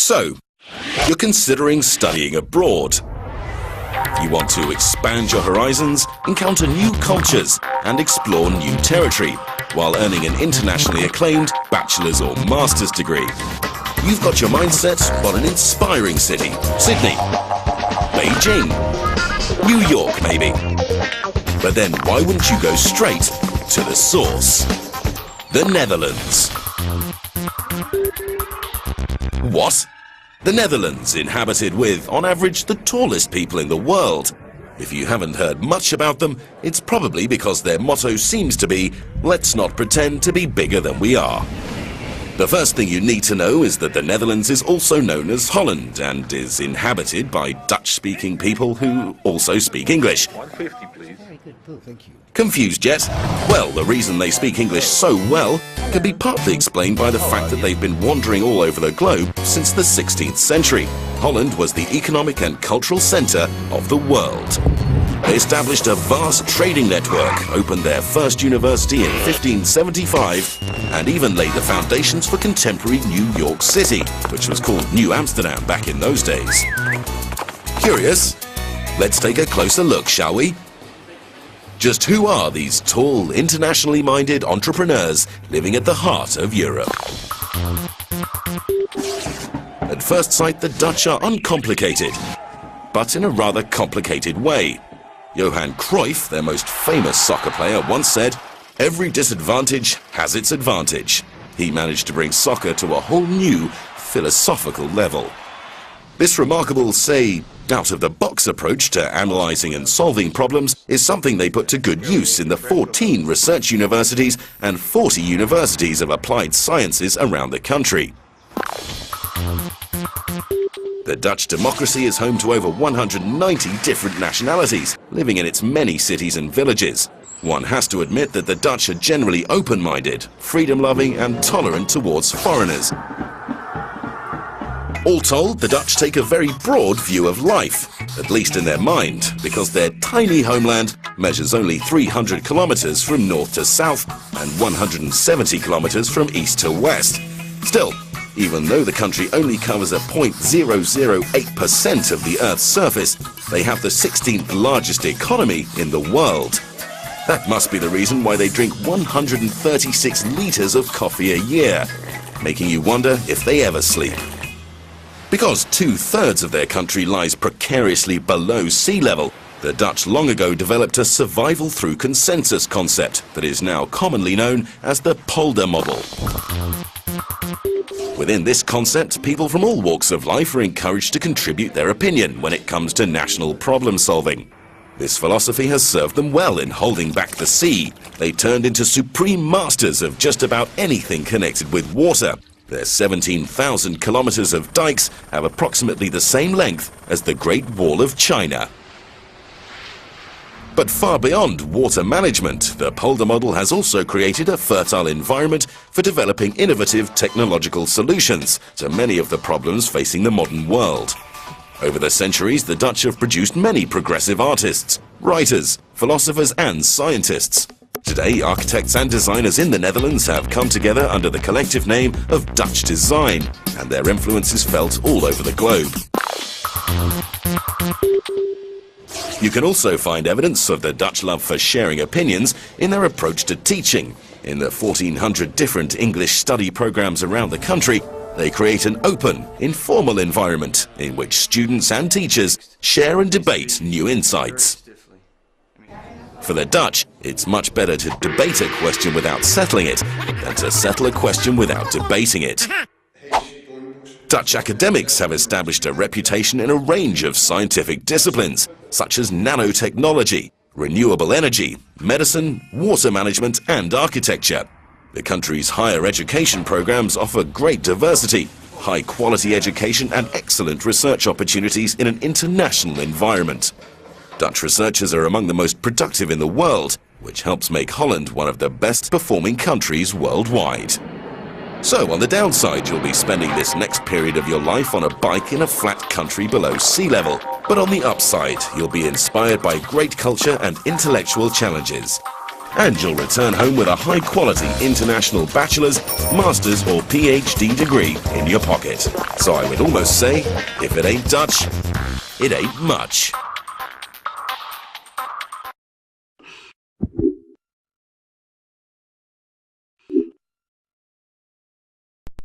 So, you're considering studying abroad. You want to expand your horizons, encounter new cultures, and explore new territory, while earning an internationally acclaimed bachelor's or master's degree. You've got your mindset on an inspiring city: Sydney, Beijing, New York maybe. But then why wouldn't you go straight to the source? The Netherlands. What? The Netherlands, inhabited with, on average, the tallest people in the world. If you haven't heard much about them, it's probably because their motto seems to be, let's not pretend to be bigger than we are. The first thing you need to know is that the Netherlands is also known as Holland and is inhabited by Dutch-speaking people who also speak English. 150, please. Very good, Pooh, thank you. Confused yet? Well, the reason they speak English so well can be partly explained by the fact that they've been wandering all over the globe since the 16th century. Holland was the economic and cultural centre of the world. They established a vast trading network, opened their first university in 1575, and even laid the foundations for contemporary New York City, which was called New Amsterdam back in those days. Curious? Let's take a closer look, shall we? Just who are these tall, internationally minded entrepreneurs living at the heart of Europe? At first sight, the Dutch are uncomplicated, but in a rather complicated way. Johan Cruyff, their most famous soccer player, once said, "Every disadvantage has its advantage." He managed to bring soccer to a whole new philosophical level. This remarkable, say, out-of-the-box approach to analysing and solving problems is something they put to good use in the 14 research universities and 40 universities of applied sciences around the country. The Dutch democracy is home to over 190 different nationalities, living in its many cities and villages. One has to admit that the Dutch are generally open-minded, freedom-loving and tolerant towards foreigners. All told, the Dutch take a very broad view of life, at least in their mind, because their tiny homeland measures only 300 kilometers from north to south and 170 kilometers from east to west. Still, even though the country only covers a 0.008% of the Earth's surface, they have the 16th largest economy in the world. That must be the reason why they drink 136 liters of coffee a year, making you wonder if they ever sleep. Because 2/3 of their country lies precariously below sea level, the Dutch long ago developed a survival through consensus concept that is now commonly known as the polder model. Within this concept, people from all walks of life are encouraged to contribute their opinion when it comes to national problem solving. This philosophy has served them well in holding back the sea. They turned into supreme masters of just about anything connected with water. Their 17,000 kilometers of dikes have approximately the same length as the Great Wall of China. But far beyond water management, the polder model has also created a fertile environment for developing innovative technological solutions to many of the problems facing the modern world. Over the centuries, the Dutch have produced many progressive artists, writers, philosophers and scientists. Today, architects and designers in the Netherlands have come together under the collective name of Dutch design, and their influence is felt all over the globe. You can also find evidence of the Dutch love for sharing opinions in their approach to teaching. In the 1,400 different English study programs around the country, they create an open, informal environment in which students and teachers share and debate new insights. For the Dutch, it's much better to debate a question without settling it than to settle a question without debating it. Dutch academics have established a reputation in a range of scientific disciplines, such as nanotechnology, renewable energy, medicine, water management and architecture. The country's higher education programs offer great diversity, high-quality education and excellent research opportunities in an international environment. Dutch researchers are among the most productive in the world, which helps make Holland one of the best-performing countries worldwide. So, on the downside, you'll be spending this next period of your life on a bike in a flat country below sea level. But on the upside, you'll be inspired by great culture and intellectual challenges. and you'll return home with a high-quality international bachelor's, master's or PhD degree in your pocket. So I would almost say, if it ain't Dutch, it ain't much.